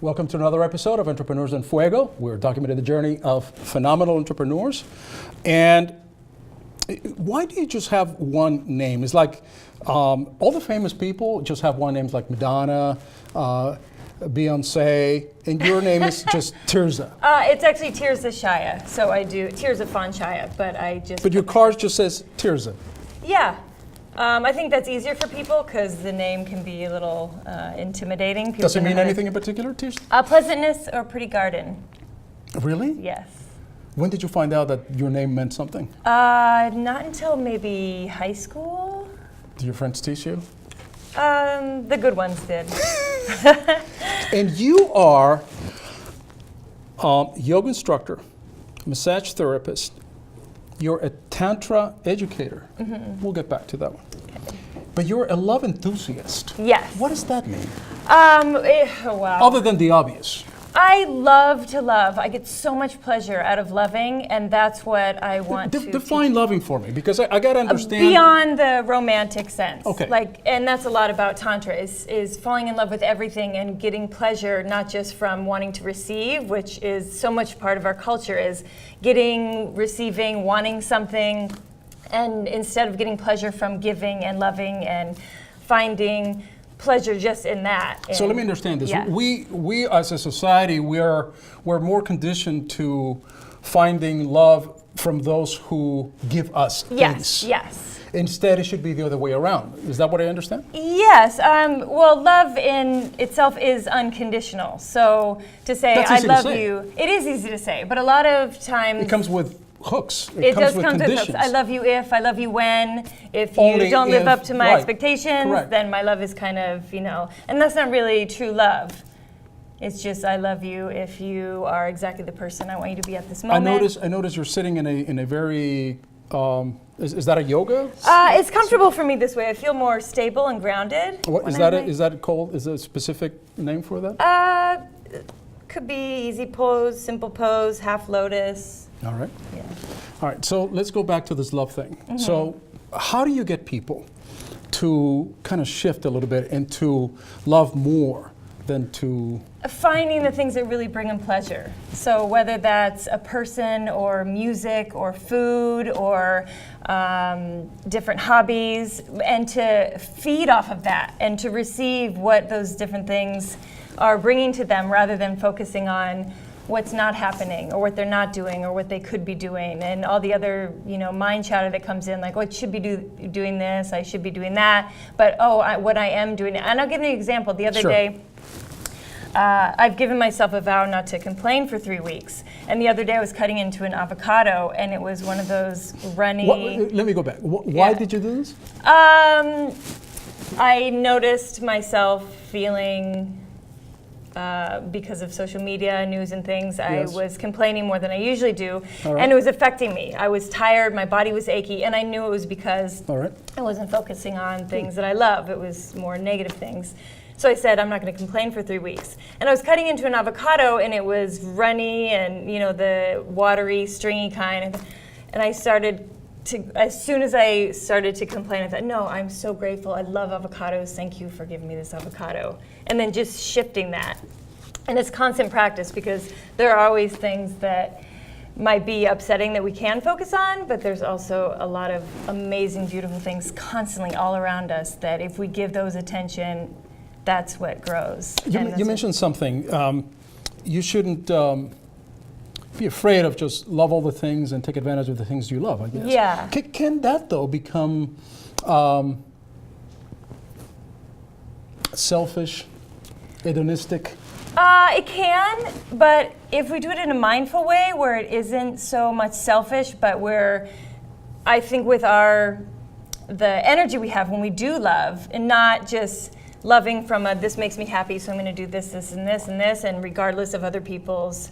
Welcome to another episode of Entrepreneurs in Fuego. We're documenting the journey of phenomenal entrepreneurs. And why do you just have one name? It's like all the famous people just have one name, like Madonna, Beyonce, and your name is just Tirzah. It's actually Tirzah Shaya, so I do Tirzah Fan Shaya, but I just... But your card just says Tirzah. Yeah. I think that's easier for people because the name can be a little intimidating. People Does it mean anything in particular, Tirzah? Pleasantness or pretty garden. Really? Yes. When did you find out that your name meant something? Not until maybe high school. Did your friends teach you? The good ones did. And you are a yoga instructor, massage therapist. You're a Tantra educator. Mm-hmm. We'll get back to that one. Okay. But you're a love enthusiast. Yes. What does that mean? Wow. Other than the obvious. I love to love. I get so much pleasure out of loving, and that's what I want to define teach. loving for me, because I got to understand. Beyond the romantic sense. Okay. And that's a lot about Tantra, is falling in love with everything and getting pleasure, not just from wanting to receive, which is so much part of our culture, is getting, receiving, wanting something, and instead of getting pleasure from giving and loving and finding pleasure just in that. So let me understand this. Yeah. We as a society, we're more conditioned to finding love from those who give us things. Yes. Instead, it should be the other way around. Is that what I understand? Yes. Well, love in itself is unconditional. So to say I love you, it is easy to say, but a lot of times it comes with hooks. It comes does with come conditions. to hooks. I love you if, I love you when. If Only you don't live up to my right, expectations, correct. then my love is kind of, and that's not really true love. It's just I love you if you are exactly the person I want you to be at this moment. I notice you're sitting in a very, is that a yoga? It's comfortable for me this way. I feel more stable and grounded. What, is that called, is there a specific name for that? Could be easy pose, simple pose, half lotus. All right. Yeah. All right, so let's go back to this love thing. Mm-hmm. So how do you get people to kind of shift a little bit and to love more than to... Finding the things that really bring them pleasure. So whether that's a person or music or food or different hobbies, and to feed off of that and to receive what those different things are bringing to them rather than focusing on what's not happening or what they're not doing or what they could be doing and all the other mind chatter that comes in, like, oh, I should be doing this, I should be doing that, but what I am doing. And I'll give you an example. The other day, I've given myself a vow not to complain for 3 weeks, and the other day I was cutting into an avocado, and it was one of those runny... Let me go back. Why did you do this? I noticed myself feeling... because of social media, news and things, yes. I was complaining more than I usually do, and it was affecting me. I was tired, my body was achy, and I knew it was because I wasn't focusing on things that I love. It was more negative things. So I said, I'm not going to complain for 3 weeks. And I was cutting into an avocado, and it was runny and, the watery, stringy kind. And I started to, as soon as I started to complain, I thought, no, I'm so grateful. I love avocados. Thank you for giving me this avocado. And then just shifting that. And it's constant practice because there are always things that might be upsetting that we can focus on, but there's also a lot of amazing, beautiful things constantly all around us that if we give those attention, that's what grows. You mentioned something. You shouldn't be afraid of just love all the things and take advantage of the things you love, I guess. Yeah. Can that, though, become selfish, hedonistic? It can, but if we do it in a mindful way where it isn't so much selfish, but where I think with the energy we have when we do love, and not just loving from this makes me happy, so I'm going to do this, this, and this, and this, and regardless of other people's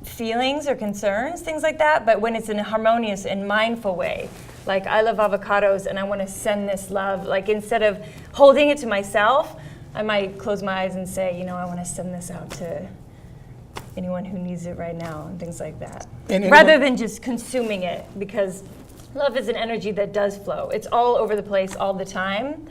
feelings or concerns, things like that, but when it's in a harmonious and mindful way. Like, I love avocados and I want to send this love. Like, instead of holding it to myself, I might close my eyes and say, I want to send this out to anyone who needs it right now and things like that. Rather than just consuming it, because love is an energy that does flow. It's all over the place all the time.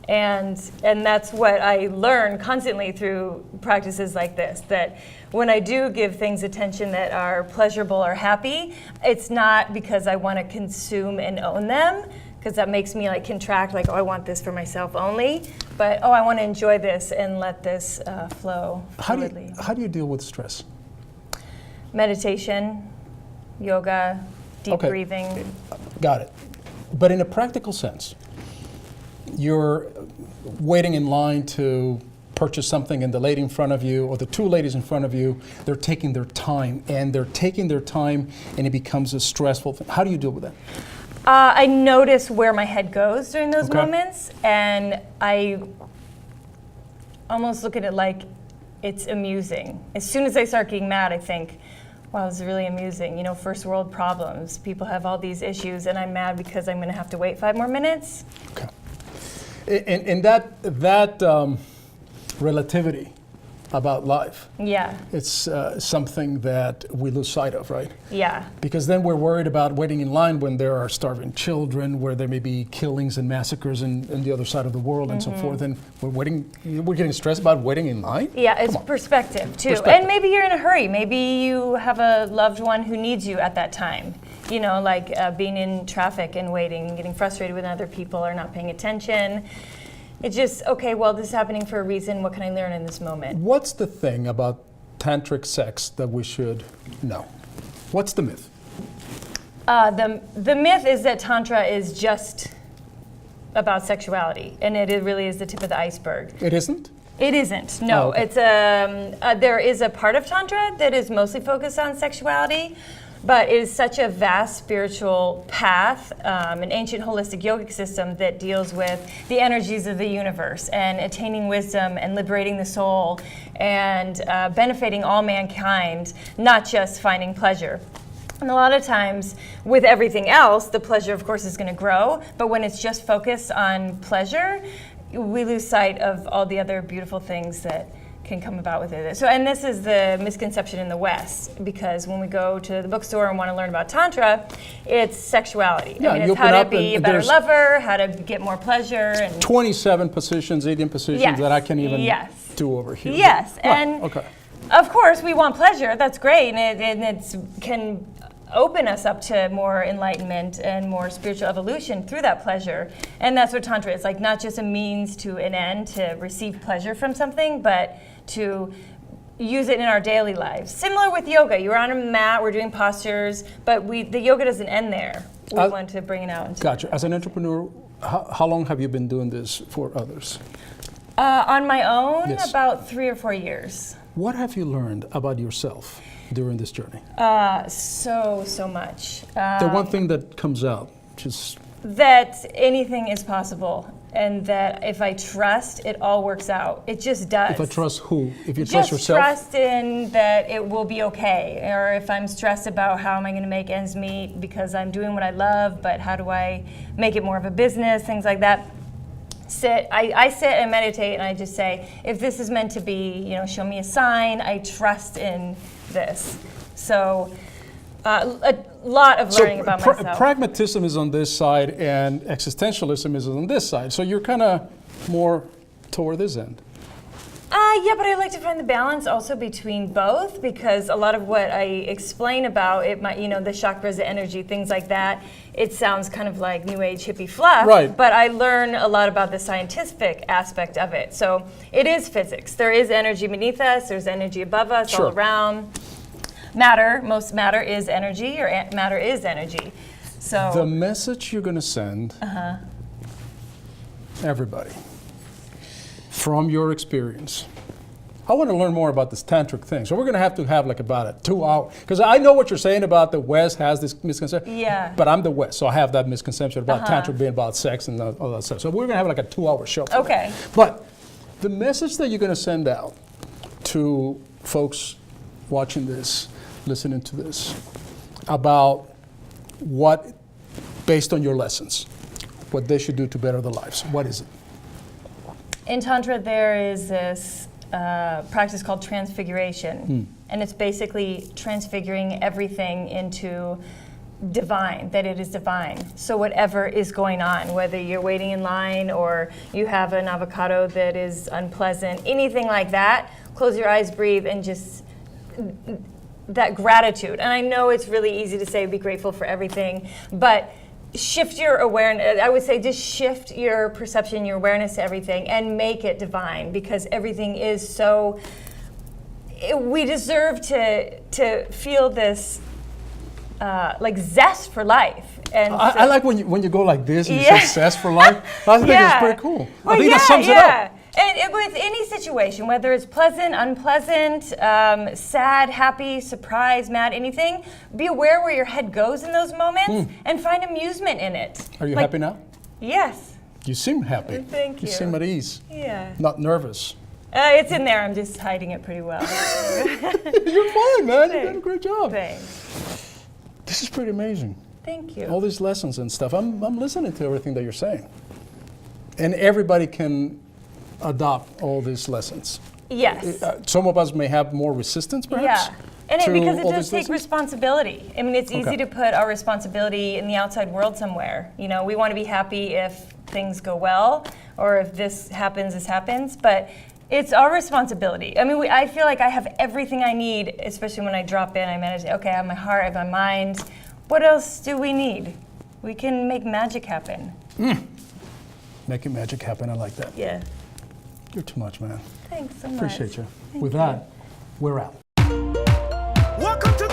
And that's what I learn constantly through practices like this, that when I do give things attention that are pleasurable or happy, it's not because I want to consume and own them, because that makes me like contract, like, oh, I want this for myself only, but oh, I want to enjoy this and let this flow fluidly. How do you deal with stress? Meditation, yoga, deep breathing. Got it. But in a practical sense, you're waiting in line to purchase something, and the lady in front of you, or the two ladies in front of you, they're taking their time, and it becomes a stressful thing. How do you deal with that? I notice where my head goes during those moments, and I almost look at it like it's amusing. As soon as I start getting mad, I think, wow, this is really amusing. You know, first world problems. People have all these issues, and I'm mad because I'm going to have to wait 5 more minutes. Okay. And that relativity about life, it's something that we lose sight of, right? Yeah. Because then we're worried about waiting in line when there are starving children, where there may be killings and massacres in the other side of the world, and so forth. And we're getting stressed about waiting in line? Yeah, it's perspective too. And maybe you're in a hurry. Maybe you have a loved one who needs you at that time. You know, like being in traffic and waiting, getting frustrated with other people or not paying attention. It's just, okay, well, this is happening for a reason. What can I learn in this moment? What's the thing about tantric sex that we should know? What's the myth? The myth is that Tantra is just about sexuality, and it really is the tip of the iceberg. It isn't? It isn't, no. Oh, okay. It's there is a part of Tantra that is mostly focused on sexuality, but it is such a vast spiritual path, an ancient holistic yogic system that deals with the energies of the universe and attaining wisdom and liberating the soul and benefiting all mankind, not just finding pleasure. And a lot of times with everything else, the pleasure of course is going to grow, but when it's just focused on pleasure, we lose sight of all the other beautiful things that can come about with it. So, and this is the misconception in the West, because when we go to the bookstore and want to learn about Tantra, it's sexuality. Yeah, I mean, it's how to be a better lover, how to get more pleasure. And 27 positions, 18 positions that I can't even do over here. Yes, Right. And okay. Of course we want pleasure, that's great, and it can open us up to more enlightenment and more spiritual evolution through that pleasure. And that's what Tantra is, like not just a means to an end to receive pleasure from something, but to use it in our daily lives. Similar with yoga, you're on a mat, we're doing postures, but the yoga doesn't end there. We want to bring it out. Gotcha. As an entrepreneur, how long have you been doing this for others? On my own, Yes. about 3 or 4 years. What have you learned about yourself during this journey? So much. The one thing that comes out, just that anything is possible, and that if I trust, it all works out. It just does. if I trust who? If you trust yourself? Just trust in that it will be okay. Or if I'm stressed about how am I going to make ends meet because I'm doing what I love, but how do I make it more of a business, things like that. I sit and meditate, and I just say, if this is meant to be, show me a sign. I trust in this. So a lot of learning about myself. Pragmatism is on this side, and existentialism is on this side. So you're kind of more toward this end. Yeah, but I like to find the balance also between both, because a lot of what I explain about it, the chakras, the energy, things like that, it sounds kind of like new age hippie fluff. Right. But I learn a lot about the scientific aspect of it. So it is physics. There is energy beneath us. There's energy above us, all around. Most matter is energy, or matter is energy. So the message you're going to send everybody from your experience. I want to learn more about this tantric thing. So we're going to have like about a 2 hour, because I know what you're saying about the West has this misconception. Yeah. But I'm the West, so I have that misconception about tantra being about sex and all that stuff. So we're going to have like a 2 hour show. Okay. But the message that you're going to send out to folks watching this, listening to this, about what, based on your lessons, what they should do to better their lives. What is it? In Tantra, there is this practice called transfiguration. And it's basically transfiguring everything into divine, that it is divine. So whatever is going on, whether you're waiting in line or you have an avocado that is unpleasant, anything like that, close your eyes, breathe, and just that gratitude. And I know it's really easy to say be grateful for everything, but shift your awareness. I would say just shift your perception, your awareness to everything, and make it divine, because everything is so. We deserve to feel this like zest for life. And I like when you go like this and you say zest for life. I think it's pretty cool. Well, I think that sums it up. And with any situation, whether it's pleasant, unpleasant, sad, happy, surprised, mad, anything, be aware where your head goes in those moments and find amusement in it. Are you happy now? Yes. You seem happy. Thank you. You seem at ease. Yeah. Not nervous. It's in there. I'm just hiding it pretty well. You're fine, man. You did a great job. Thanks. This is pretty amazing. Thank you. All these lessons and stuff. I'm listening to everything that you're saying. And everybody can adopt all these lessons. Yes. Some of us may have more resistance, perhaps. Yeah. And because it does take lessons? Responsibility. I mean, it's easy to put our responsibility in the outside world somewhere. You know, we want to be happy if things go well, or if this happens, but it's our responsibility. I mean, I feel like I have everything I need, especially when I drop in, I meditate. Okay, I have my heart, I have my mind. What else do we need? We can make magic happen. Making magic happen, I like that. Yeah. You're too much, man. Thanks so much. Appreciate you. Thank With you. that, we're out. Welcome to